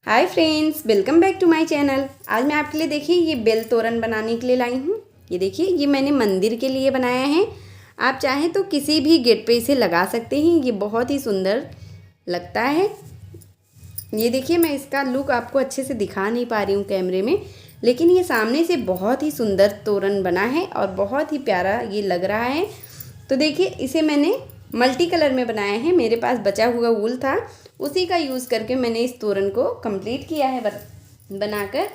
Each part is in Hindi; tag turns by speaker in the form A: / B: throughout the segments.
A: Hi friends, welcome back to my channel. आज मैं आपके लिए देखिए ये बेल तोरण बनाने के लिए लाई हूँ। ये देखिए ये मैंने मंदिर के लिए बनाया है। आप चाहें तो किसी भी गेट पे इसे लगा सकते हैं। ये बहुत ही सुंदर लगता है। ये देखिए मैं इसका लुक आपको अच्छे से दिखा नहीं पा रही हूँ कैमरे में, लेकिन ये सामने से बहुत ही सुंदर तोरण बना है और बहुत ही प्यारा ये लग रहा है। तो देखिए इसे मैंने मल्टी कलर में बनाया है। मेरे पास बचा हुआ वूल था, उसी का यूज़ करके मैंने इस तोरण को कंप्लीट किया है बनाकर।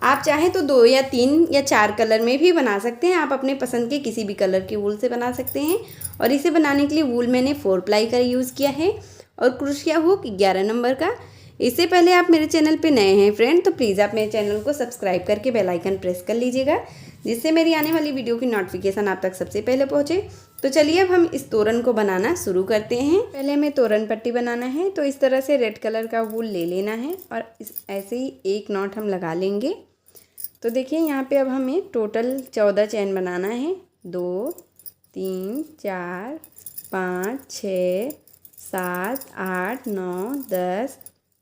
A: आप चाहें तो 2 या 3 या 4 कलर में भी बना सकते हैं। आप अपने पसंद के किसी भी कलर के वूल से बना सकते हैं। और इसे बनाने के लिए वूल मैंने 4 प्लाई का यूज़ किया है और क्रोशिया हुक 11 नंबर का। इससे पहले आप मेरे चैनल पे नए हैं फ्रेंड, तो प्लीज़ आप मेरे चैनल को सब्सक्राइब करके बेल आइकन प्रेस कर लीजिएगा, जिससे मेरी आने वाली वीडियो की नोटिफिकेशन आप तक सबसे पहले पहुँचे। तो चलिए अब हम इस तोरण को बनाना शुरू करते हैं। पहले हमें तोरण पट्टी बनाना है, तो इस तरह से रेड कलर का वूल ले लेना है और ऐसे ही एक नॉट हम लगा लेंगे। तो देखिए यहाँ पे अब हमें टोटल 14 चैन बनाना है। 2 3 4 5 6 7 8 9 10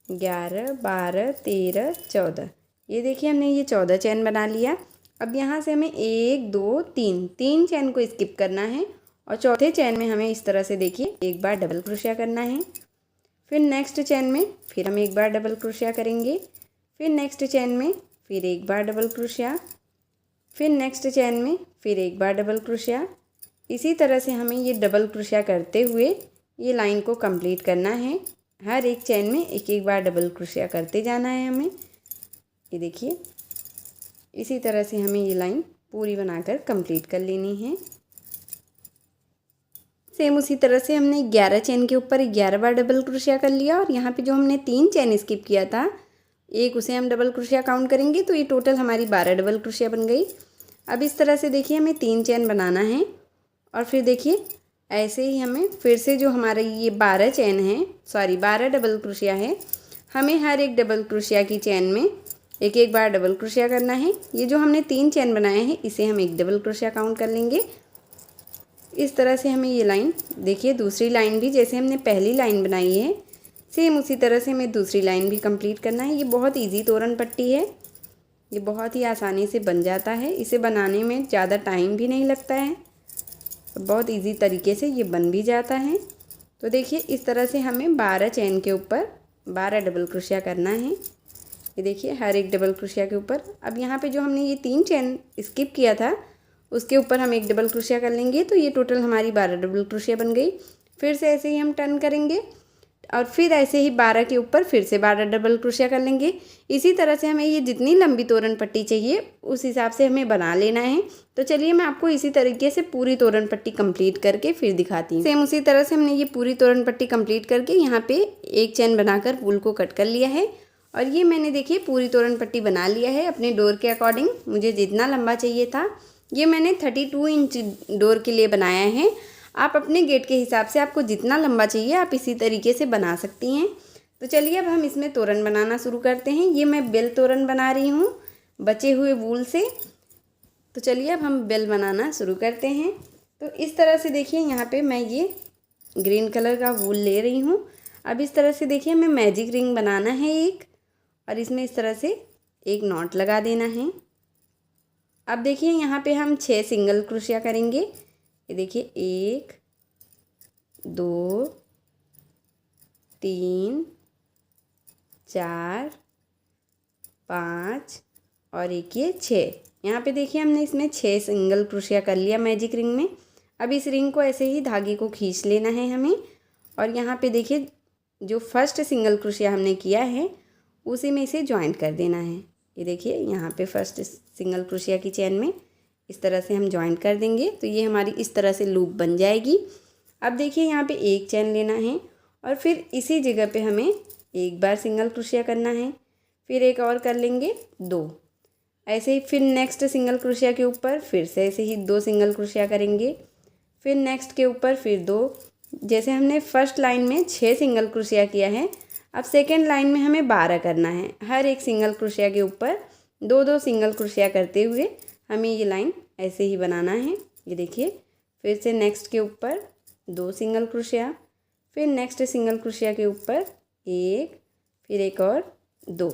A: 11 12 13 14। ये देखिए हमने ये 14 चैन बना लिया। अब यहाँ से हमें 1 2 3 चैन को स्किप करना है और चौथे चैन में हमें इस तरह से देखिए एक बार डबल क्रोशिया करना है। फिर नेक्स्ट चैन में फिर हम एक बार डबल क्रोशिया करेंगे। फिर नेक्स्ट चैन में फिर एक बार डबल क्रोशिया। फिर नेक्स्ट चैन में फिर एक बार डबल क्रोशिया। इसी तरह से हमें ये डबल क्रोशिया करते हुए ये लाइन को कंप्लीट करना है। हर एक चैन में एक एक बार डबल क्रोशिया करते जाना है हमें। ये देखिए इसी तरह से हमें ये लाइन पूरी बनाकर कंप्लीट कर लेनी है। सेम उसी तरह से हमने 11 चैन के ऊपर 11 बार डबल क्रोशिया कर लिया और यहाँ पे जो हमने 3 चैन स्किप किया था, एक उसे हम डबल क्रोशिया काउंट करेंगे, तो ये टोटल हमारी 12 डबल क्रोशिया बन गई। अब इस तरह से देखिए हमें 3 चैन बनाना है और फिर देखिए ऐसे ही हमें फिर से जो हमारे ये 12 चैन है, 12 डबल क्रोशिया है, हमें हर एक डबल क्रोशिया की चैन में एक एक बार डबल क्रोशिया करना है। ये जो हमने 3 चैन बनाए हैं इसे हम एक डबल क्रोशिया काउंट कर लेंगे। इस तरह से हमें ये लाइन देखिए, दूसरी लाइन भी जैसे हमने पहली लाइन बनाई है सेम उसी तरह से हमें दूसरी लाइन भी कंप्लीट करना है। ये बहुत इजी तोरण पट्टी है, ये बहुत ही आसानी से बन जाता है। इसे बनाने में ज़्यादा टाइम भी नहीं लगता है, बहुत इजी तरीके से ये बन भी जाता है। तो देखिए इस तरह से हमें 12 चैन के ऊपर 12 डबल क्रोशिया करना है। ये देखिए हर एक डबल क्रोशिया के ऊपर। अब यहाँ पे जो हमने ये 3 चैन स्किप किया था उसके ऊपर हम एक डबल क्रोशिया कर लेंगे, तो ये टोटल हमारी 12 डबल क्रोशिया बन गई। फिर से ऐसे ही हम टर्न करेंगे और फिर ऐसे ही 12 के ऊपर फिर से 12 डबल क्रोशिया कर लेंगे। इसी तरह से हमें ये जितनी लंबी तोरण पट्टी चाहिए उस हिसाब से हमें बना लेना है। तो चलिए मैं आपको इसी तरीके से पूरी तोरण पट्टी कंप्लीट करके फिर दिखाती हूँ। सेम उसी तरह से हमने ये पूरी तोरण पट्टी कंप्लीट करके यहाँ पे एक चैन बनाकर वूल को कट कर लिया है और ये मैंने देखिए पूरी तोरण पट्टी बना लिया है अपने डोर के अकॉर्डिंग। मुझे जितना लंबा चाहिए था ये मैंने 32 इंच डोर के लिए बनाया है। आप अपने गेट के हिसाब से आपको जितना लंबा चाहिए आप इसी तरीके से बना सकती हैं। तो चलिए अब हम इसमें तोरण बनाना शुरू करते हैं। ये मैं बेल तोरण बना रही हूँ बचे हुए वूल से। तो चलिए अब हम बेल बनाना शुरू करते हैं। तो इस तरह से देखिए यहाँ पे मैं ये ग्रीन कलर का वूल ले रही हूँ। अब इस तरह से देखिए हमें मैजिक रिंग बनाना है एक, और इसमें इस तरह से एक नॉट लगा देना है। अब देखिए यहाँ पे हम 6 सिंगल क्रोशिया करेंगे। ये देखिए 1 2 3 4 5 और एक ये 6। यहाँ पे देखिए हमने इसमें 6 सिंगल क्रोशिया कर लिया मैजिक रिंग में। अब इस रिंग को ऐसे ही धागे को खींच लेना है हमें और यहाँ पे देखिए जो फर्स्ट सिंगल क्रोशिया हमने किया है उसी में इसे ज्वाइंट कर देना है। ये देखिए यहाँ पे फर्स्ट सिंगल क्रोशिया की चैन में इस तरह से हम ज्वाइंट कर देंगे, तो ये हमारी इस तरह से लूप बन जाएगी। अब देखिए यहाँ पे एक चैन लेना है और फिर इसी जगह पे हमें एक बार सिंगल क्रोशिया करना है, फिर एक और कर लेंगे 2। ऐसे ही फिर नेक्स्ट सिंगल क्रोशिया के ऊपर फिर से ऐसे ही 2 सिंगल क्रोशिया करेंगे, फिर नेक्स्ट के ऊपर फिर 2। जैसे हमने फर्स्ट लाइन में 6 सिंगल क्रोशिया किया है, अब सेकेंड लाइन में हमें 12 करना है। हर एक सिंगल क्रोशिया के ऊपर 2 सिंगल क्रोशिया करते हुए हमें ये लाइन ऐसे ही बनाना है। ये देखिए फिर से नेक्स्ट के ऊपर 2 सिंगल क्रोशिया, फिर नेक्स्ट सिंगल क्रोशिया के ऊपर 1, फिर एक और 2।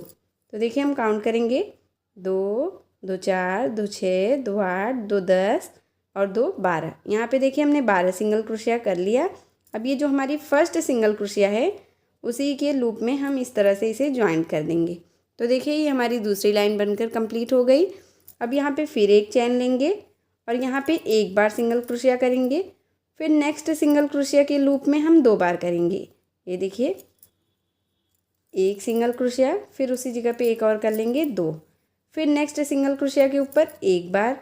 A: तो देखिए हम काउंट करेंगे 2 2 4 2 6 2 8 2 10 और 2 12। यहाँ पे देखिए हमने 12 सिंगल क्रोशिया कर लिया। अब ये जो हमारी फर्स्ट सिंगल क्रोशिया है उसी के लूप में हम इस तरह से इसे ज्वाइंट कर देंगे। तो देखिए ये हमारी दूसरी लाइन बनकर कंप्लीट हो गई। अब यहाँ पे फिर एक चैन लेंगे और यहाँ पे एक बार सिंगल क्रोशिया करेंगे। फिर नेक्स्ट सिंगल क्रोशिया के लूप में हम 2 बार करेंगे। ये देखिए एक सिंगल क्रोशिया, फिर उसी जगह पे एक और कर लेंगे 2, फिर नेक्स्ट सिंगल क्रोशिया के ऊपर एक बार,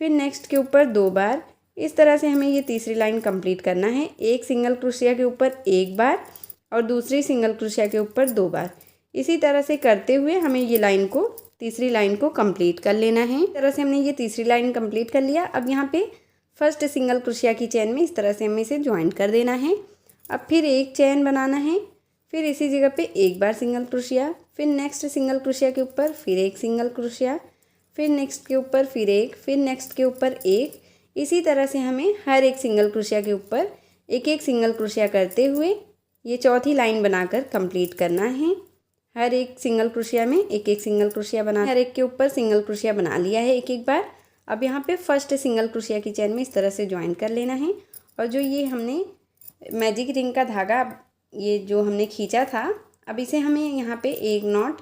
A: फिर नेक्स्ट के ऊपर 2 बार। इस तरह से हमें ये तीसरी लाइन कंप्लीट करना है। एक सिंगल क्रोशिया के ऊपर एक बार और दूसरी सिंगल क्रोशिया के ऊपर 2 बार। इसी तरह से करते हुए हमें ये लाइन को, तीसरी लाइन को कंप्लीट कर लेना है। इस तरह से हमने ये तीसरी लाइन कंप्लीट कर लिया। अब यहाँ पे फर्स्ट सिंगल क्रोशिया की चैन में इस तरह से हमें इसे ज्वाइंट कर देना है। अब फिर एक चैन बनाना है, फिर इसी जगह पे एक बार सिंगल क्रोशिया, फिर नेक्स्ट सिंगल क्रोशिया के ऊपर फिर एक सिंगल क्रोशिया, फिर नेक्स्ट के ऊपर फिर एक, फिर नेक्स्ट के ऊपर एक। इसी तरह से हमें हर एक सिंगल क्रोशिया के ऊपर एक एक सिंगल क्रोशिया करते हुए ये चौथी लाइन बनाकर कंप्लीट करना है। हर एक सिंगल क्रोशिया में एक एक सिंगल क्रोशिया बना, हर एक के ऊपर सिंगल क्रोशिया बना लिया है एक एक बार। अब यहाँ पे फर्स्ट सिंगल क्रोशिया की चैन में इस तरह से ज्वाइन कर लेना है। और जो ये हमने मैजिक रिंग का धागा ये जो हमने खींचा था, अब इसे हमें यहाँ पे एक नॉट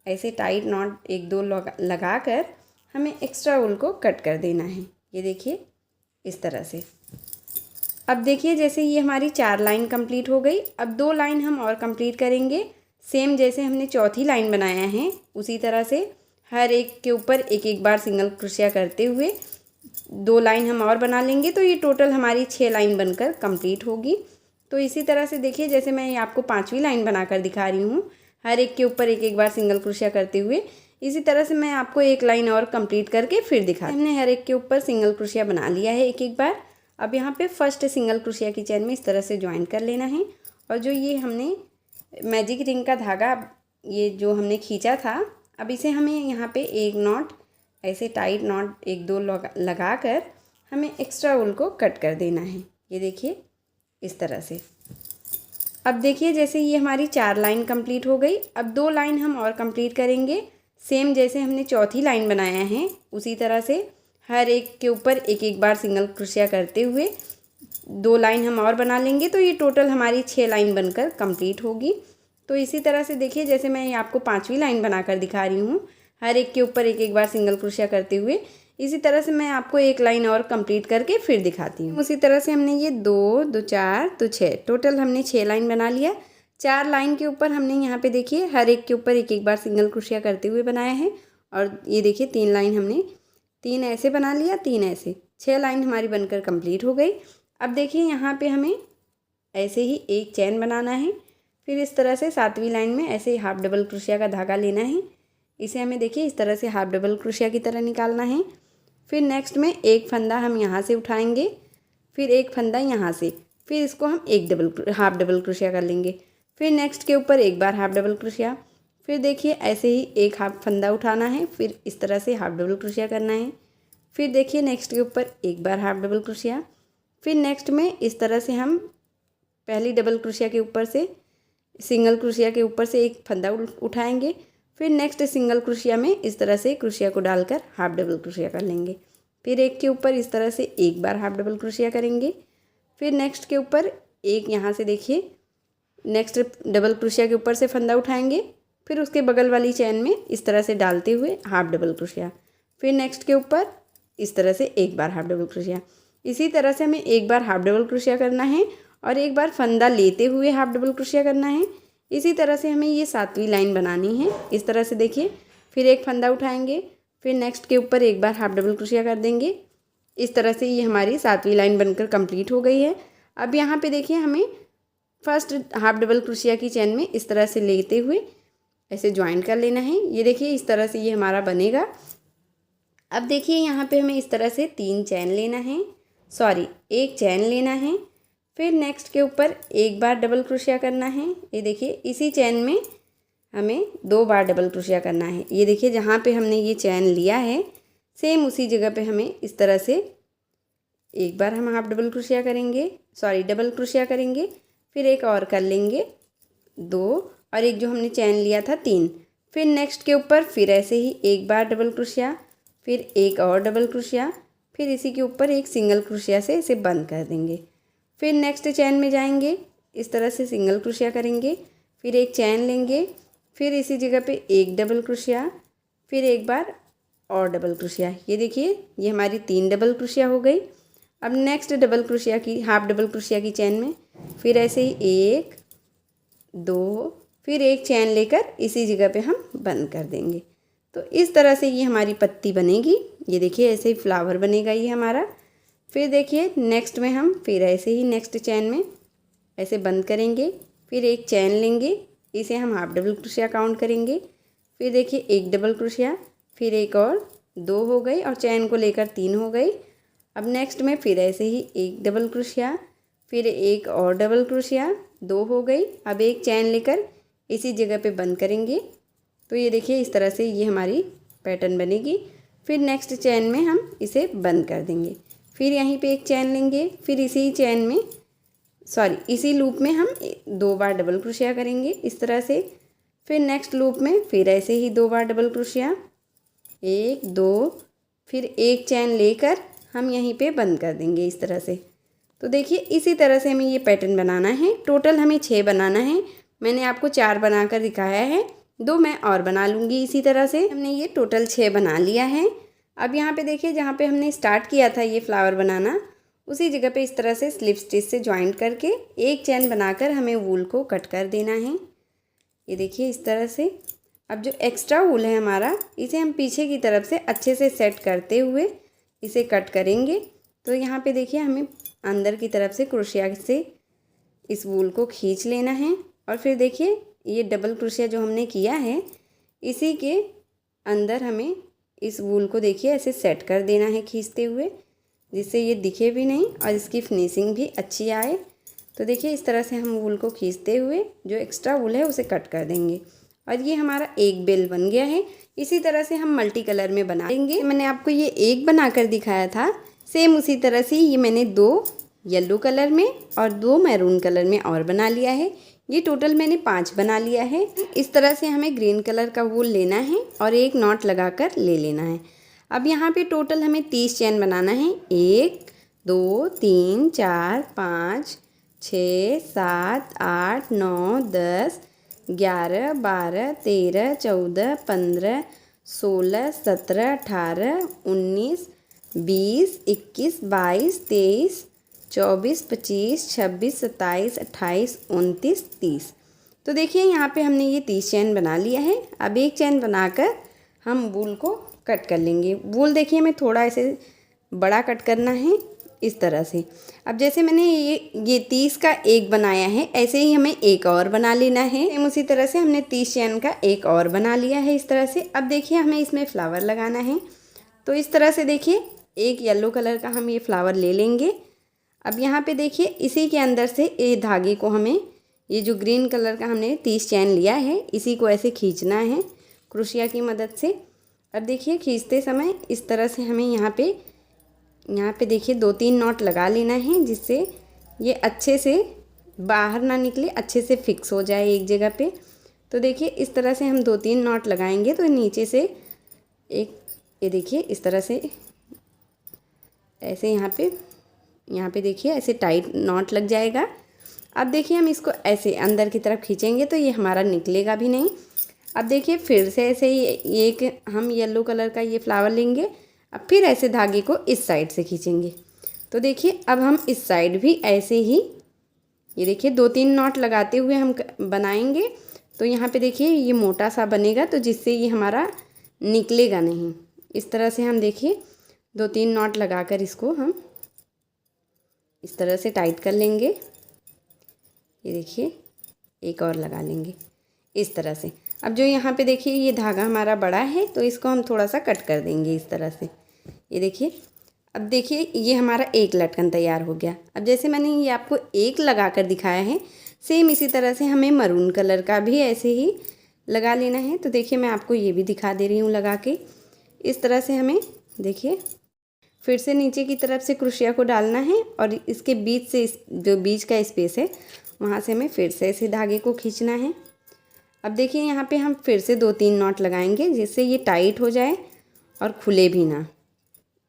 A: ऐसे टाइट नॉट 1-2 लगा कर हमें एक्स्ट्रा वूल को कट कर देना है। ये देखिए इस तरह से। अब देखिए जैसे ये हमारी 4 लाइन कंप्लीट हो गई। अब 2 लाइन हम और कंप्लीट करेंगे। सेम जैसे हमने चौथी लाइन बनाया है उसी तरह से हर एक के ऊपर एक एक बार सिंगल क्रोशिया करते हुए 2 लाइन हम और बना लेंगे। तो ये टोटल हमारी 6 लाइन बनकर कंप्लीट होगी। तो इसी तरह से देखिए जैसे मैं आपको 5वीं लाइन बनाकर दिखा रही हूँ, हर एक के ऊपर एक एक बार सिंगल क्रोशिया करते हुए, इसी तरह से मैं आपको एक लाइन और कंप्लीट करके फिर दिखा। हमने हर एक के ऊपर सिंगल क्रोशिया बना लिया है एक एक बार। अब यहाँ पे फर्स्ट सिंगल क्रोशिया की चैन में इस तरह से ज्वाइन कर लेना है। और जो ये हमने मैजिक रिंग का धागा ये जो हमने खींचा था, अब इसे हमें यहाँ पे एक नॉट ऐसे टाइट नॉट 1-2 लगा कर हमें एक्स्ट्रा वूल को कट कर देना है। ये देखिए इस तरह से। अब देखिए जैसे ये हमारी 4 लाइन कंप्लीट हो गई। अब 2 लाइन हम और कंप्लीट करेंगे। सेम जैसे हमने चौथी लाइन बनाया है उसी तरह से हर एक के ऊपर एक एक बार सिंगल क्रोशिया करते हुए 2 लाइन हम और बना लेंगे। तो ये टोटल हमारी 6 लाइन बनकर कंप्लीट होगी। तो इसी तरह से देखिए जैसे मैं आपको 5वीं लाइन बनाकर दिखा रही हूँ, हर एक के ऊपर एक एक बार सिंगल क्रोशिया करते हुए, इसी तरह से मैं आपको एक लाइन और कंप्लीट करके फिर दिखाती हूँ। उसी तरह से हमने ये 2 2 4 2 6 टोटल हमने 6 लाइन बना लिया। 4 लाइन के ऊपर हमने यहाँ पे देखिए हर एक के ऊपर एक एक बार सिंगल क्रोशिया करते हुए बनाया है। और ये देखिए 3 लाइन हमने 3 ऐसे बना लिया, 3 ऐसे, 6 लाइन हमारी बनकर कंप्लीट हो गई। अब देखिए यहाँ पे हमें ऐसे ही एक चैन बनाना है। फिर इस तरह से 7वीं लाइन में ऐसे हाफ डबल क्रोशिया का धागा लेना है। इसे हमें देखिए इस तरह से हाफ डबल क्रोशिया की तरह निकालना है। फिर नेक्स्ट में एक फंदा हम यहाँ से उठाएंगे, फिर एक फंदा यहाँ से, फिर इसको हम हाफ डबल क्रोशिया कर लेंगे। फिर नेक्स्ट के ऊपर एक बार हाफ डबल क्रोशिया, फिर देखिए ऐसे ही एक हाफ फंदा उठाना है, फिर इस तरह से हाफ डबल क्रोशिया करना है। फिर देखिए नेक्स्ट के ऊपर एक बार हाफ डबल क्रोशिया, फिर नेक्स्ट में इस तरह से हम पहली डबल क्रोशिया के ऊपर से सिंगल क्रोशिया के ऊपर से एक फंदा उठाएंगे। फिर नेक्स्ट सिंगल क्रोशिया में इस तरह से क्रोशिया को डालकर हाफ डबल क्रोशिया कर लेंगे। फिर एक के ऊपर इस तरह से एक बार हाफ डबल क्रोशिया करेंगे। फिर नेक्स्ट के ऊपर एक यहाँ से देखिए नेक्स्ट डबल क्रोशिया के ऊपर से फंदा उठाएंगे, फिर उसके बगल वाली चैन में इस तरह से डालते हुए हाफ डबल क्रोशिया, फिर नेक्स्ट के ऊपर इस तरह से एक बार हाफ डबल क्रोशिया। इसी तरह से हमें एक बार हाफ डबल क्रोशिया करना है और एक बार फंदा लेते हुए हाफ डबल क्रोशिया करना है। इसी तरह से हमें ये 7वीं लाइन बनानी है। इस तरह से देखिए फिर एक फंदा उठाएंगे, फिर नेक्स्ट के ऊपर एक बार हाफ डबल क्रोशिया कर देंगे। इस तरह से ये हमारी 7वीं लाइन बनकर कंप्लीट हो गई है। अब यहाँ पे देखिए हमें फर्स्ट हाफ डबल क्रोशिया की चैन में इस तरह से लेते हुए ऐसे ज्वाइन कर लेना है। ये देखिए इस तरह से ये हमारा बनेगा। अब देखिए यहाँ पे हमें इस तरह से 3 चैन लेना है, एक चैन लेना है। फिर नेक्स्ट के ऊपर एक बार डबल क्रोशिया करना है। ये देखिए इसी चैन में हमें 2 बार डबल क्रोशिया करना है। ये देखिए जहाँ पे हमने ये चैन लिया है सेम उसी जगह पे हमें इस तरह से एक बार हम हाफ डबल क्रोशिया करेंगे, डबल क्रोशिया करेंगे, फिर एक और कर लेंगे 2, और एक जो हमने चैन लिया था 3, फिर नेक्स्ट के ऊपर फिर ऐसे ही एक बार डबल क्रोशिया, फिर एक और डबल क्रोशिया, फिर इसी के ऊपर एक सिंगल क्रोशिया से इसे बंद कर देंगे। फिर नेक्स्ट चैन में जाएंगे, इस तरह से सिंगल क्रोशिया करेंगे, फिर एक चैन लेंगे, फिर इसी जगह पे एक डबल क्रोशिया, फिर एक बार और डबल क्रोशिया। ये देखिए ये हमारी 3 डबल क्रोशिया हो गई। अब नेक्स्ट डबल क्रोशिया की हाफ डबल क्रोशिया की चैन में फिर ऐसे ही 1 2 फिर एक चैन लेकर इसी जगह पे हम बंद कर देंगे। तो इस तरह से ये हमारी पत्ती बनेगी। ये देखिए ऐसे ही फ्लावर बनेगा ये हमारा। फिर देखिए नेक्स्ट में हम फिर ऐसे ही नेक्स्ट चैन में ऐसे बंद करेंगे, फिर एक चैन लेंगे, इसे हम हाफ डबल क्रोशिया काउंट करेंगे, फिर देखिए एक डबल क्रोशिया, फिर एक और 2 हो गई और चैन को लेकर 3 हो गई। अब नेक्स्ट में फिर ऐसे ही एक डबल क्रोशिया, फिर एक और डबल क्रोशिया, 2 हो गई। अब एक चैन लेकर इसी जगह पे बंद करेंगे। तो ये देखिए इस तरह से ये हमारी पैटर्न बनेगी। फिर नेक्स्ट चैन में हम इसे बंद कर देंगे, फिर यहीं पे एक चैन लेंगे, फिर इसी चैन में इसी लूप में हम 2 बार डबल क्रोशिया करेंगे इस तरह से। फिर नेक्स्ट लूप में फिर ऐसे ही 2 बार डबल क्रोशिया, 1 2, फिर एक चैन लेकर हम यहीं पे बंद कर देंगे इस तरह से। तो देखिए इसी तरह से हमें ये पैटर्न बनाना है। टोटल हमें 6 बनाना है। मैंने आपको 4 बनाकर दिखाया है, 2 मैं और बना लूँगी। इसी तरह से हमने ये टोटल 6 बना लिया है। अब यहाँ पे देखिए जहाँ पे हमने स्टार्ट किया था ये फ्लावर बनाना, उसी जगह पे इस तरह से स्लिप स्टिच से जॉइंट करके एक चैन बनाकर हमें वूल को कट कर देना है। ये देखिए इस तरह से। अब जो एक्स्ट्रा वूल है हमारा, इसे हम पीछे की तरफ से अच्छे से सेट करते हुए इसे कट करेंगे। तो यहाँ पे देखिए हमें अंदर की तरफ से क्रोशिया से इस वूल को खींच लेना है और फिर देखिए ये डबल क्रोशिया जो हमने किया है इसी के अंदर हमें इस वूल को देखिए ऐसे सेट कर देना है खींचते हुए, जिससे ये दिखे भी नहीं और इसकी फिनिशिंग भी अच्छी आए। तो देखिए इस तरह से हम वूल को खींचते हुए जो एक्स्ट्रा वूल है उसे कट कर देंगे और ये हमारा एक बेल बन गया है। इसी तरह से हम मल्टी कलर में बना देंगे। मैंने आपको ये एक बनाकर दिखाया था, सेम उसी तरह से ये मैंने 2 येलो कलर में और 2 मैरून कलर में और बना लिया है। ये टोटल मैंने 5 बना लिया है। इस तरह से हमें ग्रीन कलर का वूल लेना है और एक नॉट लगाकर ले लेना है। अब यहाँ पे टोटल हमें 30 चैन बनाना है। 1 2 3 4 5 6 7 8 9 10 11 12 13 14 15 16 17 18 19 20 21 22 23 24 25 26 27 28 29 30। तो देखिए यहाँ पे हमने ये 30 चैन बना लिया है। अब एक चैन बनाकर हम वूल को कट कर लेंगे। वूल देखिए हमें थोड़ा ऐसे बड़ा कट करना है इस तरह से। अब जैसे मैंने ये 30 का एक बनाया है, ऐसे ही हमें एक और बना लेना है। उसी तरह से हमने 30 चैन का एक और बना लिया है इस तरह से। अब देखिए हमें इसमें फ्लावर लगाना है। तो इस तरह से देखिए एक येलो कलर का हम ये फ्लावर ले लेंगे। अब यहाँ पे देखिए इसी के अंदर से ये धागे को हमें, ये जो ग्रीन कलर का हमने 30 चैन लिया है, इसी को ऐसे खींचना है क्रोशिया की मदद से। अब देखिए खींचते समय इस तरह से हमें यहाँ पे देखिए 2-3 नॉट लगा लेना है, जिससे ये अच्छे से बाहर ना निकले, अच्छे से फिक्स हो जाए एक जगह पे। तो देखिए इस तरह से हम 2-3 नॉट लगाएंगे तो नीचे से ये देखिए इस तरह से ऐसे यहाँ पे देखिए ऐसे टाइट नॉट लग जाएगा। अब देखिए हम इसको ऐसे अंदर की तरफ खींचेंगे तो ये हमारा निकलेगा भी नहीं। अब देखिए फिर से ऐसे ही एक हम येलो कलर का ये फ्लावर लेंगे। अब फिर ऐसे धागे को इस साइड से खींचेंगे। तो देखिए अब हम इस साइड भी ऐसे ही ये देखिए 2-3 नॉट लगाते हुए हम बनाएंगे। तो यहाँ पे देखिए ये मोटा सा बनेगा, तो जिससे ये हमारा निकलेगा नहीं। इस तरह से हम देखिए 2-3 नॉट लगाकर इसको हम इस तरह से टाइट कर लेंगे। ये देखिए एक और लगा लेंगे इस तरह से। अब जो यहाँ पे देखिए ये धागा हमारा बड़ा है, तो इसको हम थोड़ा सा कट कर देंगे इस तरह से। ये देखिए अब देखिए ये हमारा एक लटकन तैयार हो गया। अब जैसे मैंने ये आपको एक लगा कर दिखाया है, सेम इसी तरह से हमें मरून कलर का भी ऐसे ही लगा लेना है। तो देखिए मैं आपको ये भी दिखा दे रही हूँ लगा के। इस तरह से हमें देखिए फिर से नीचे की तरफ से क्रोशिया को डालना है और इसके बीच से जो बीच का स्पेस है वहाँ से हमें फिर से ऐसे धागे को खींचना है। अब देखिए यहाँ पे हम फिर से 2-3 नॉट लगाएंगे जिससे ये टाइट हो जाए और खुले भी ना।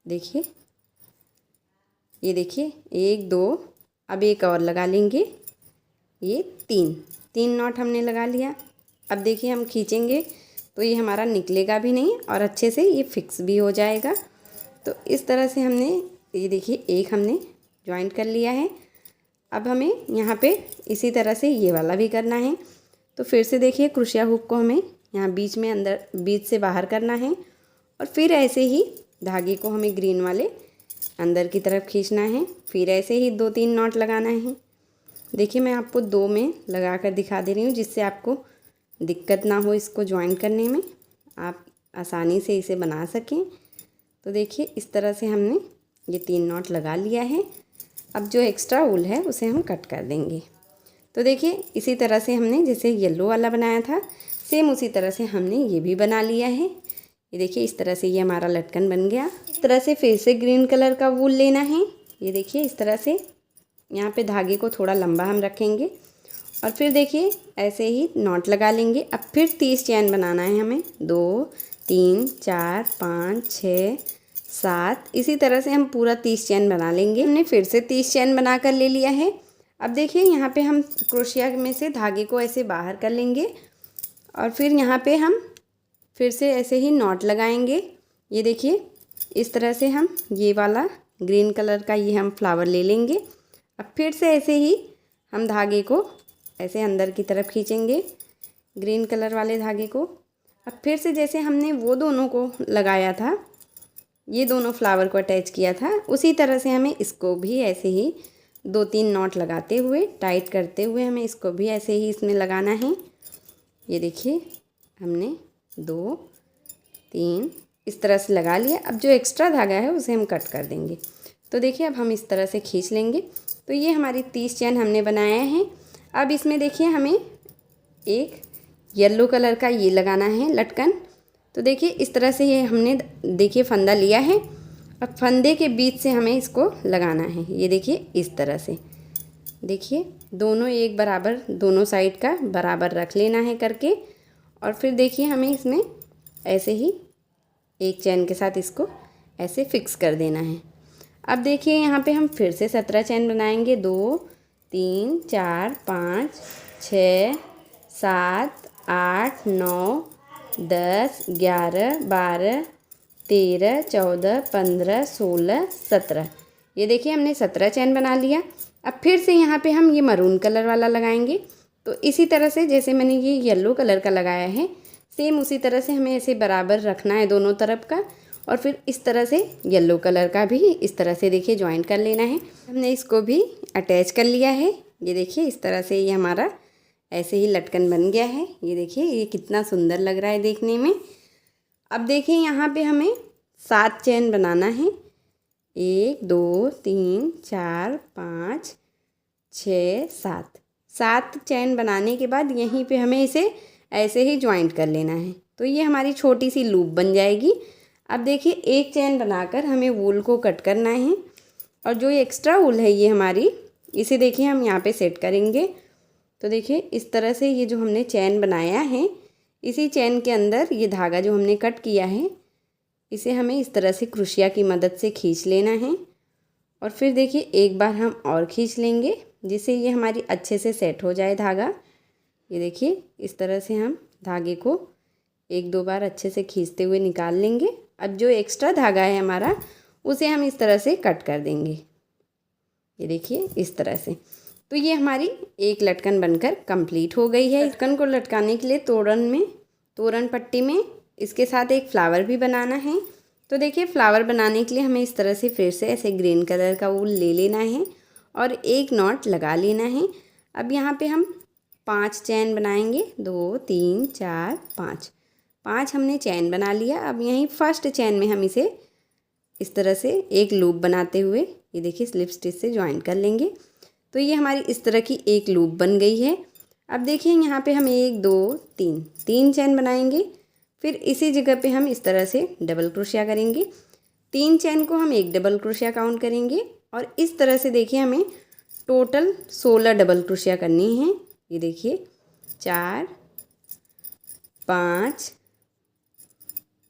A: देखिए, ये देखिए 1 2, अब एक और लगा लेंगे, ये 3 नॉट हमने लगा लिया। अब देखिए हम खींचेंगे तो ये हमारा निकलेगा भी नहीं और अच्छे से ये फिक्स भी हो जाएगा। तो इस तरह से हमने, ये देखिए एक हमने जॉइंट कर लिया है। अब हमें यहाँ पे इसी तरह से ये वाला भी करना है। तो फिर से देखिए क्रोशिया हुक को हमें यहाँ बीच में अंदर, बीच से बाहर करना है और फिर ऐसे ही धागे को हमें ग्रीन वाले अंदर की तरफ खींचना है। फिर ऐसे ही 2-3 नॉट लगाना है। देखिए मैं आपको 2 में लगा कर दिखा दे रही हूँ जिससे आपको दिक्कत ना हो इसको ज्वाइन करने में, आप आसानी से इसे बना सकें। तो देखिए इस तरह से हमने ये 3 नॉट लगा लिया है। अब जो एक्स्ट्रा वूल है उसे हम कट कर देंगे। तो देखिए इसी तरह से हमने जैसे येलो वाला बनाया था, सेम उसी तरह से हमने ये भी बना लिया है। ये देखिए इस तरह से ये हमारा लटकन बन गया। इस तरह से फिर से ग्रीन कलर का वूल लेना है। ये देखिए इस तरह से यहाँ पे धागे को थोड़ा लंबा हम रखेंगे और फिर देखिए ऐसे ही नॉट लगा लेंगे। अब फिर 30 चैन बनाना है हमें, 2 3 4 5 6 7, इसी तरह से हम पूरा 30 चैन बना लेंगे। हमने फिर से 30 चैन बना कर ले लिया है। अब देखिए यहाँ पे हम क्रोशिया में से धागे को ऐसे बाहर कर लेंगे और फिर यहाँ पे हम फिर से ऐसे ही नॉट लगाएंगे। ये देखिए इस तरह से हम ये वाला ग्रीन कलर का ये हम फ्लावर ले लेंगे। अब फिर से ऐसे ही हम धागे को ऐसे अंदर की तरफ खींचेंगे, ग्रीन कलर वाले धागे को। अब फिर से जैसे हमने वो दोनों को लगाया था, ये दोनों फ्लावर को अटैच किया था, उसी तरह से हमें इसको भी ऐसे ही 2-3 नॉट लगाते हुए, टाइट करते हुए हमें इसको भी ऐसे ही इसमें लगाना है। ये देखिए हमने 2 3 इस तरह से लगा लिया। अब जो एक्स्ट्रा धागा है उसे हम कट कर देंगे। तो देखिए अब हम इस तरह से खींच लेंगे। तो ये हमारी 30 चैन हमने बनाया है। अब इसमें देखिए हमें एक येलो कलर का ये लगाना है लटकन। तो देखिए इस तरह से ये हमने देखिए फंदा लिया है। अब फंदे के बीच से हमें इसको लगाना है। ये देखिए इस तरह से, देखिए दोनों एक बराबर, दोनों साइड का बराबर रख लेना है करके। और फिर देखिए हमें इसमें ऐसे ही एक चैन के साथ इसको ऐसे फिक्स कर देना है। अब देखिए यहाँ पे हम फिर से 17 चैन बनाएंगे। 2 3 4 5 6 7 8 9 10 11 12 13 14 15 16 17। ये देखिए हमने 17 चैन बना लिया। अब फिर से यहाँ पे हम ये मरून कलर वाला लगाएंगे। तो इसी तरह से जैसे मैंने ये येलो कलर का लगाया है, सेम उसी तरह से हमें ऐसे बराबर रखना है दोनों तरफ का। और फिर इस तरह से येलो कलर का भी इस तरह से देखिए जॉइंट कर लेना है। हमने इसको भी अटैच कर लिया है। ये देखिए इस तरह से ये हमारा ऐसे ही लटकन बन गया है। ये देखिए ये कितना सुंदर लग रहा है देखने में। अब देखिए यहाँ पे हमें 7 चैन बनाना है। 1 2 3 4 5 6 7 चैन बनाने के बाद यहीं पे हमें इसे ऐसे ही जॉइंट कर लेना है। तो ये हमारी छोटी सी लूप बन जाएगी। अब देखिए एक चैन बनाकर हमें वूल को कट करना है और जो एक्स्ट्रा वूल है ये हमारी, इसे देखिए हम यहाँ पे सेट करेंगे। तो देखिए इस तरह से ये जो हमने चैन बनाया है, इसी चैन के अंदर ये धागा जो हमने कट किया है, इसे हमें इस तरह से क्रोशिया की मदद से खींच लेना है। और फिर देखिए एक बार हम और खींच लेंगे जिससे ये हमारी अच्छे से सेट हो जाए धागा। ये देखिए इस तरह से हम धागे को 1-2 बार अच्छे से खींचते हुए निकाल लेंगे। अब जो एक्स्ट्रा धागा है हमारा, उसे हम इस तरह से कट कर देंगे। ये देखिए इस तरह से। तो ये हमारी एक लटकन बनकर कंप्लीट हो गई है। लटकन को लटकाने के लिए तोरण पट्टी में इसके साथ एक फ्लावर भी बनाना है। तो देखिए फ्लावर बनाने के लिए हमें इस तरह से फिर से ऐसे ग्रीन कलर का वूल ले लेना है और एक नॉट लगा लेना है। अब यहाँ पे हम 5 चैन बनाएंगे। 2 3 4 5 हमने चैन बना लिया। अब यहीं फर्स्ट चैन में हम इसे इस तरह से एक लूप बनाते हुए, ये देखिए स्लिप स्टिच से ज्वाइन कर लेंगे। तो ये हमारी इस तरह की एक लूप बन गई है। अब देखिए यहाँ पे हम 1 2 3 चैन बनाएंगे। फिर इसी जगह पे हम इस तरह से डबल क्रोशिया करेंगे। 3 चैन को हम एक डबल क्रोशिया काउंट करेंगे और इस तरह से देखिए हमें टोटल 16 डबल क्रोशिया करनी है। ये देखिए 4 5,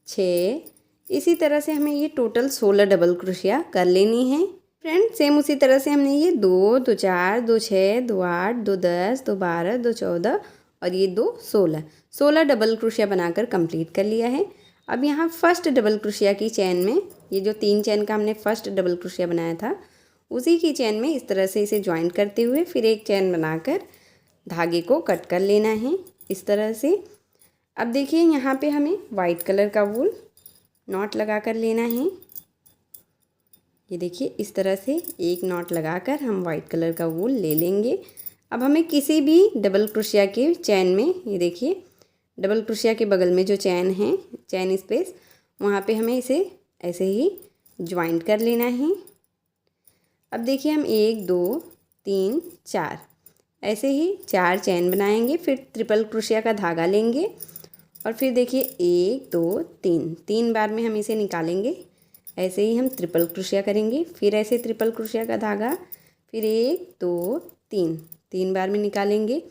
A: 6, इसी तरह से हमें ये टोटल 16 डबल क्रोशिया कर लेनी है। फ्रेंड सेम उसी तरह से हमने ये 2, 2 4, 2 6, 2 8, 2 10, 2 12, 2 14 और ये 2 16 डबल क्रोशिया बनाकर कंप्लीट कर लिया है। अब यहाँ फर्स्ट डबल क्रोशिया की चैन में, ये जो 3 चैन का हमने फर्स्ट डबल क्रोशिया बनाया था, उसी की चैन में इस तरह से इसे ज्वाइंट करते हुए फिर एक चैन बनाकर धागे को कट कर लेना है इस तरह से। अब देखिए यहाँ पे हमें वाइट कलर का वूल नॉट लगा कर लेना है। ये देखिए इस तरह से एक नॉट लगाकर हम वाइट कलर का वूल ले लेंगे। अब हमें किसी भी डबल क्रोशिया के चैन में, ये देखिए डबल क्रोशिया के बगल में जो चैन है, चैन स्पेस, वहाँ पे हमें इसे ऐसे ही ज्वाइंट कर लेना है। अब देखिए हम 1 2 3 4 ऐसे ही 4 चैन बनाएंगे, फिर ट्रिपल क्रोशिया का धागा लेंगे और फिर देखिए 1 2 3 बार में हम इसे निकालेंगे। ऐसे ही हम ट्रिपल क्रोशिया करेंगे, फिर ऐसे ट्रिपल क्रोशिया का धागा, फिर 1 2 3 बार में निकालेंगे,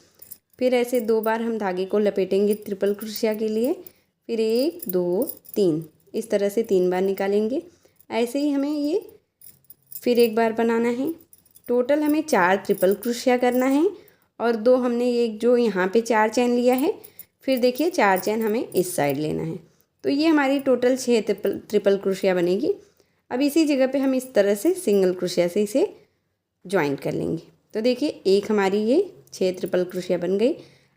A: फिर ऐसे 2 बार हम धागे को लपेटेंगे ट्रिपल क्रोशिया के लिए, फिर 1 2 3 इस तरह से 3 बार निकालेंगे। ऐसे ही हमें ये फिर एक बार बनाना है। टोटल हमें 4 ट्रिपल क्रोशिया करना है और 2 हमने एक जो यहाँ पे 4 चैन लिया है, फिर देखिए 4 चैन हमें इस साइड लेना है। तो ये हमारी टोटल 6 ट्रिपल क्रोशिया बनेगी। अब इसी जगह पे हम इस तरह से सिंगल क्रोशिया से इसे ज्वाइंट कर लेंगे। तो देखिए एक हमारी ये 6 ट्रिपल क्रोशिया बन गई।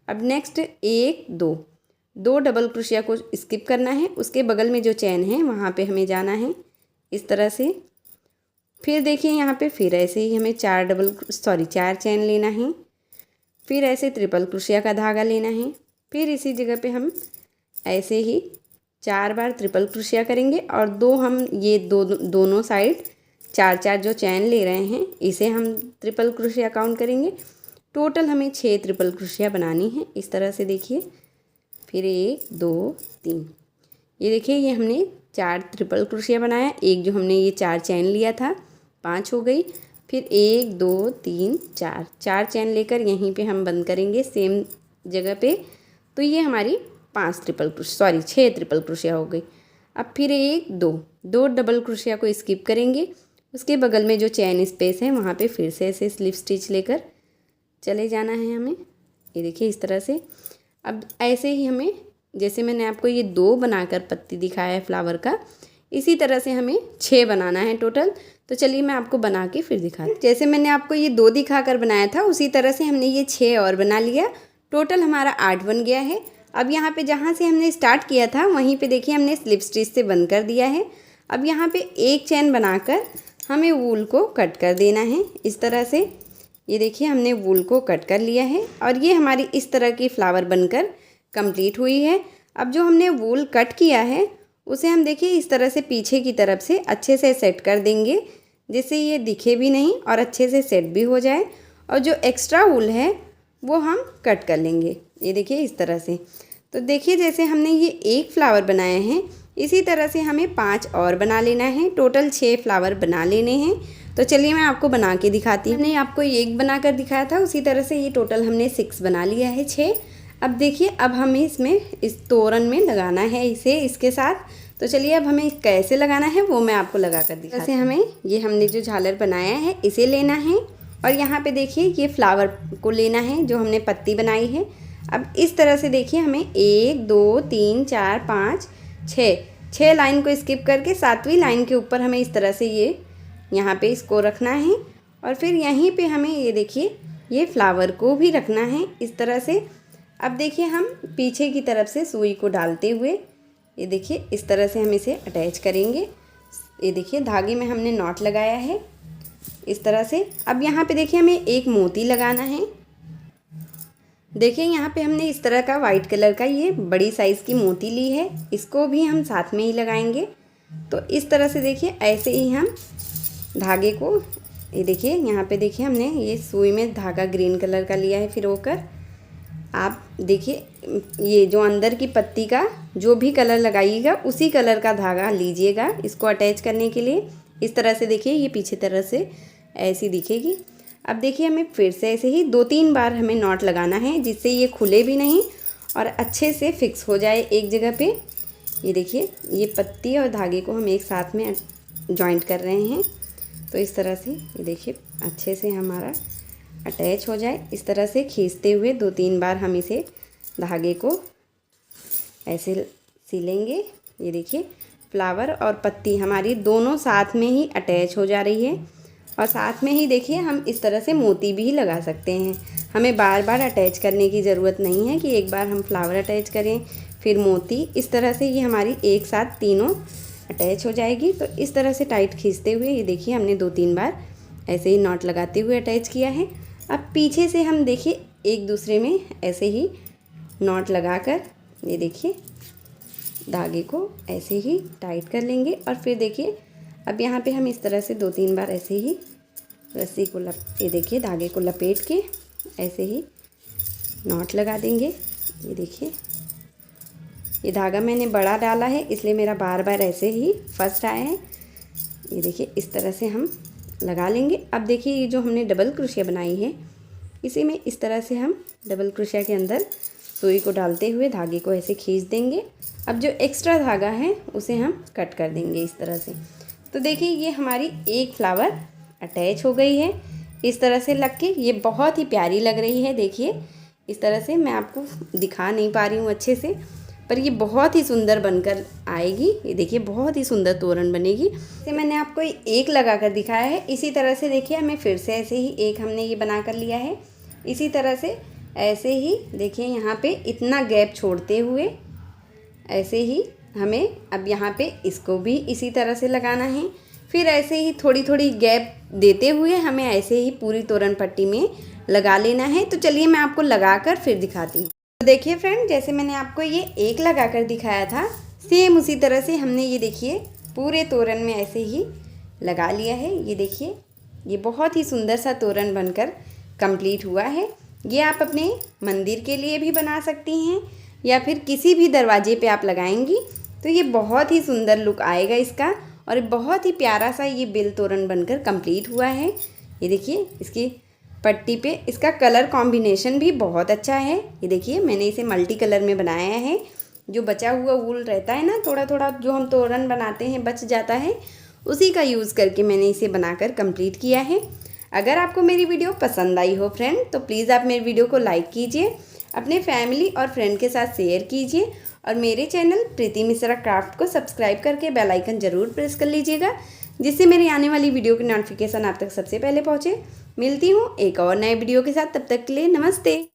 A: अब नेक्स्ट 1 2 डबल क्रोशिया को स्किप करना है, उसके बगल में जो चैन है वहाँ पे हमें जाना है इस तरह से। फिर देखिए यहाँ पे फिर ऐसे ही हमें 4 चैन लेना है, फिर ऐसे ट्रिपल क्रोशिया का धागा लेना है, फिर इसी जगह पे हम ऐसे ही 4 बार ट्रिपल क्रोशिया करेंगे और 2 हम ये दोनों साइड 4 जो चैन ले रहे हैं इसे हम ट्रिपल क्रोशिया काउंट करेंगे। टोटल हमें 6 ट्रिपल क्रोशिया बनानी है इस तरह से। देखिए फिर 1 2 3, ये देखिए ये हमने 4 ट्रिपल क्रोशिया बनाया। एक जो हमने ये 4 चैन लिया था 5 हो गई, फिर 1 2 3 4 चैन लेकर यहीं पे हम बंद करेंगे सेम जगह पे। तो ये हमारी 6 ट्रिपल क्रोशिया हो गई। अब फिर 1 2 डबल क्रोशिया को स्किप करेंगे, उसके बगल में जो चैन स्पेस है वहाँ पे फिर से ऐसे स्लिप स्टिच लेकर चले जाना है हमें। ये देखिए इस तरह से। अब ऐसे ही हमें, जैसे मैंने आपको ये 2 बनाकर पत्ती दिखाया है फ्लावर का, इसी तरह से हमें 6 बनाना है टोटल। तो चलिए मैं आपको बना के फिर दिखाती हूँ। जैसे मैंने आपको ये 2 दिखाकर बनाया था उसी तरह से हमने ये 6 और बना लिया। टोटल हमारा 8 बन गया है। अब यहाँ पे जहाँ से हमने स्टार्ट किया था वहीं पे देखिए हमने स्लिप स्टिच से बंद कर दिया है। अब यहाँ पे एक चैन बनाकर हमें वूल को कट कर देना है इस तरह से। ये देखिए हमने वूल को कट कर लिया है और ये हमारी इस तरह की फ्लावर बनकर कंप्लीट हुई है। अब जो हमने वूल कट किया है उसे हम देखिए इस तरह से पीछे की तरफ से अच्छे से सेट कर देंगे, जिससे ये दिखे भी नहीं और अच्छे से सेट भी हो जाए। और जो एक्स्ट्रा वूल है वो हम कट कर लेंगे, ये देखिए इस तरह से। तो देखिए जैसे हमने ये एक फ्लावर बनाए हैं, इसी तरह से हमें 5 और बना लेना है। टोटल 6 फ्लावर बना लेने हैं। तो चलिए मैं आपको बना के दिखाती हूँ। हमने आपको एक बनाकर दिखाया था, उसी तरह से ये टोटल हमने 6 बना लिया है, 6। अब देखिए अब हमें इसमें इस तोरण में लगाना है इसे इसके साथ। तो चलिए अब हमें कैसे लगाना है वो मैं आपको लगा कर दिखाती हूँ। जैसे हमें ये हमने जो झालर बनाया है इसे लेना है और यहाँ पे देखिए ये फ्लावर को लेना है जो हमने पत्ती बनाई है। अब इस तरह से देखिए हमें 1 2 3 4 5 6 लाइन को स्किप करके 7वीं लाइन के ऊपर हमें इस तरह से ये यहाँ पे इसको रखना है और फिर यहीं पे हमें ये देखिए ये फ्लावर को भी रखना है इस तरह से। अब देखिए हम पीछे की तरफ से सुई को डालते हुए ये देखिए इस तरह से हम इसे अटैच करेंगे। ये देखिए धागे में हमने नॉट लगाया है इस तरह से। अब यहाँ पे देखिए हमें एक मोती लगाना है। देखिए यहाँ पे हमने इस तरह का वाइट कलर का ये बड़ी साइज़ की मोती ली है, इसको भी हम साथ में ही लगाएंगे। तो इस तरह से देखिए ऐसे ही हम धागे को, ये देखिए यहाँ पे देखिए हमने ये सुई में धागा ग्रीन कलर का लिया है। फिर होकर आप देखिए ये जो अंदर की पत्ती का जो भी कलर लगाइएगा उसी कलर का धागा लीजिएगा इसको अटैच करने के लिए। इस तरह से देखिए ये पीछे तरह से ऐसी दिखेगी। अब देखिए हमें फिर से ऐसे ही 2-3 बार हमें नॉट लगाना है जिससे ये खुले भी नहीं और अच्छे से फिक्स हो जाए एक जगह पे। ये देखिए, ये पत्ती और धागे को हम एक साथ में जॉइंट कर रहे हैं। तो इस तरह से ये देखिए अच्छे से हमारा अटैच हो जाए। इस तरह से खींचते हुए 2-3 बार हम इसे धागे को ऐसे सिलेंगे। ये देखिए फ्लावर और पत्ती हमारी दोनों साथ में ही अटैच हो जा रही है। और साथ में ही देखिए हम इस तरह से मोती भी लगा सकते हैं। हमें बार बार अटैच करने की ज़रूरत नहीं है कि एक बार हम फ्लावर अटैच करें फिर मोती। इस तरह से ये हमारी एक साथ तीनों अटैच हो जाएगी। तो इस तरह से टाइट खींचते हुए ये देखिए हमने 2-3 बार ऐसे ही नॉट लगाते हुए अटैच किया है। अब पीछे से हम देखिए एक दूसरे में ऐसे ही नॉट लगाकर ये देखिए धागे को ऐसे ही टाइट कर लेंगे। और फिर देखिए अब यहाँ पे हम इस तरह से 2-3 बार ऐसे ही रस्सी को ये देखिए धागे को लपेट के ऐसे ही नॉट लगा देंगे। ये देखिए ये धागा मैंने बड़ा डाला है इसलिए मेरा बार बार ऐसे ही फर्स्ट आया है। ये देखिए इस तरह से हम लगा लेंगे। अब देखिए ये जो हमने डबल क्रोशिया बनाई है इसी में इस तरह से हम डबल क्रोशिया के अंदर सुई को डालते हुए धागे को ऐसे खींच देंगे। अब जो एक्स्ट्रा धागा है उसे हम कट कर देंगे इस तरह से। तो देखिए ये हमारी एक फ्लावर अटैच हो गई है इस तरह से लग के। ये बहुत ही प्यारी लग रही है। देखिए इस तरह से मैं आपको दिखा नहीं पा रही हूँ अच्छे से, पर ये बहुत ही सुंदर बनकर आएगी। ये देखिए बहुत ही सुंदर तोरण बनेगी। जैसे मैंने आपको एक लगा कर दिखाया है इसी तरह से देखिए हमें फिर से ऐसे ही एक हमने ये बना कर लिया है। इसी तरह से ऐसे ही देखिए यहाँ पे इतना गैप छोड़ते हुए ऐसे ही हमें अब यहाँ पे इसको भी इसी तरह से लगाना है। फिर ऐसे ही थोड़ी थोड़ी गैप देते हुए हमें ऐसे ही पूरी तोरण पट्टी में लगा लेना है। तो चलिए मैं आपको लगा कर फिर दिखाती हूँ। तो देखिए फ्रेंड, जैसे मैंने आपको ये एक लगा कर दिखाया था सेम उसी तरह से हमने ये देखिए पूरे तोरण में ऐसे ही लगा लिया है। ये देखिए ये बहुत ही सुंदर सा तोरण बनकर कंप्लीट हुआ है। ये आप अपने मंदिर के लिए भी बना सकती हैं या फिर किसी भी दरवाजे पे आप लगाएंगी तो ये बहुत ही सुंदर लुक आएगा इसका। और बहुत ही प्यारा सा ये बेल तोरण बनकर कंप्लीट हुआ है। ये देखिए इसकी पट्टी पे इसका कलर कॉम्बिनेशन भी बहुत अच्छा है। ये देखिए मैंने इसे मल्टी कलर में बनाया है। जो बचा हुआ वूल रहता है ना थोड़ा थोड़ा जो हम तोरण बनाते हैं बच जाता है, उसी का यूज़ करके मैंने इसे बनाकर कंप्लीट किया है। अगर आपको मेरी वीडियो पसंद आई हो फ्रेंड तो प्लीज़ आप मेरी वीडियो को लाइक कीजिए, अपने फैमिली और फ्रेंड के साथ शेयर कीजिए और मेरे चैनल प्रीति मिश्रा क्राफ्ट को सब्सक्राइब करके बेल आइकन ज़रूर प्रेस कर लीजिएगा, जिससे मेरी आने वाली वीडियो की नोटिफिकेशन आप तक सबसे पहले पहुँचे। मिलती हूँ एक और नए वीडियो के साथ, तब तक के लिए नमस्ते।